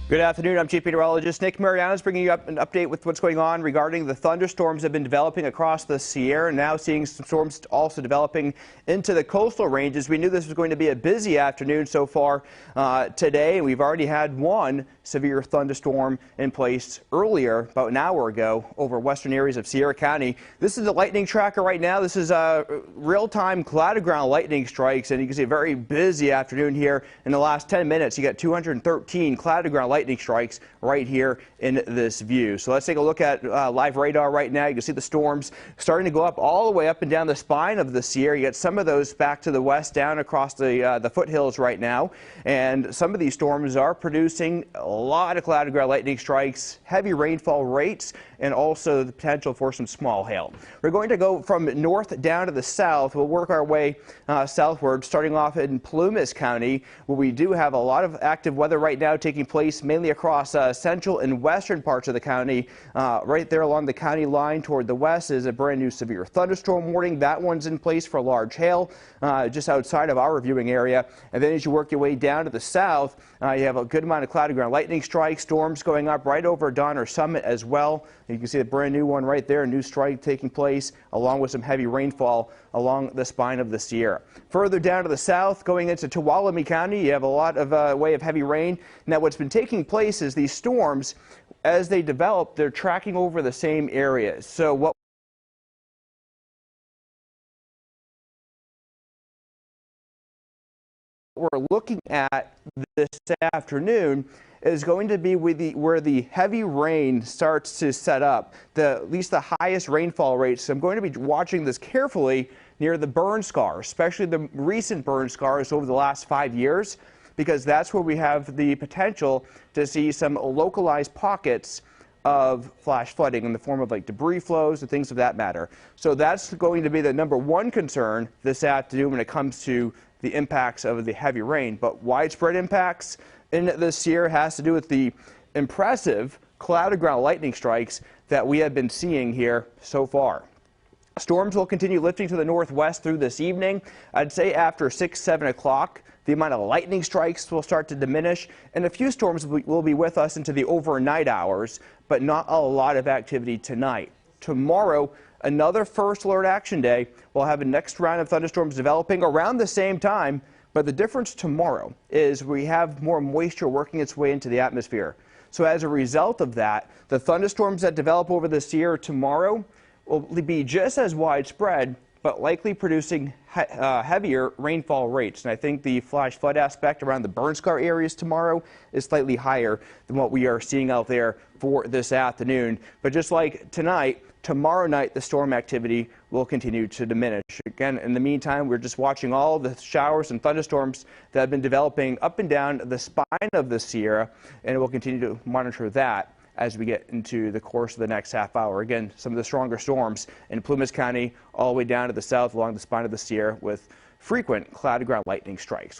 Good afternoon. I'm Chief Meteorologist Nic Merianos bringing you up an update with what's going on regarding the thunderstorms that have been developing across the Sierra. Now seeing some storms also developing into the coastal ranges. We knew this was going to be a busy afternoon so far today. We've already had one severe thunderstorm in place earlier, about an hour ago, over western areas of Sierra County. This is the lightning tracker right now. This is real-time cloud ground lightning strikes, and you can see a very busy afternoon here. In the last 10 minutes, you got 213 cloud ground lightning strikes right here in this view. So let's take a look at live radar right now. You can see the storms starting to go up all the way up and down the spine of the Sierra. You got some of those back to the west down across the foothills right now, and some of these storms are producing a lot of cloud ground lightning strikes, heavy rainfall rates, and also the potential for some small hail. We're going to go from north down to the south. We'll work our way southward, starting off in Plumas County, where we do have a lot of active weather right now taking place mainly across central and western parts of the county. Right there along the county line toward the west is a brand new severe thunderstorm warning. That one's in place for large hail just outside of our viewing area. And then as you work your way down to the south, you have a good amount of cloud ground lightning strikes, storms going up right over Donner Summit as well. You can see a brand new one right there, a new strike taking place, along with some heavy rainfall along the spine of the Sierra. Further down to the south, going into Tuolumne County, you have a lot of way of heavy rain. Now, what's been taking place is these storms, as they develop, they're tracking over the same areas. So what we're looking at this afternoon is going to be where the heavy rain starts to set up, at least the highest rainfall rates. So I'm going to be watching this carefully near the burn scars, especially the recent burn scars over the last 5 years, because that's where we have the potential to see some localized pockets of flash flooding in the form of like debris flows and things of that matter. So that's going to be the #1 concern this afternoon when it comes to the impacts of the heavy rain. But widespread impacts in the Sierra has to do with the impressive cloud ground lightning strikes that we have been seeing here so far. Storms will continue lifting to the northwest through this evening. I'd say after 6, 7 o'clock, the amount of lightning strikes will start to diminish, and a few storms will be with us into the overnight hours, but not a lot of activity tonight. Tomorrow, another first alert action day. We'll have a next round of thunderstorms developing around the same time, but the difference tomorrow is we have more moisture working its way into the atmosphere. So as a result of that, the thunderstorms that develop over the Sierra tomorrow will be just as widespread, but likely producing heavier rainfall rates. And I think the flash flood aspect around the burn scar areas tomorrow is slightly higher than what we are seeing out there for this afternoon. But just like tonight, tomorrow night, the storm activity will continue to diminish. Again, in the meantime, we're just watching all the showers and thunderstorms that have been developing up and down the spine of the Sierra, and we'll continue to monitor that as we get into the course of the next half hour. Again, some of the stronger storms in Plumas County all the way down to the south along the spine of the Sierra with frequent cloud ground lightning strikes.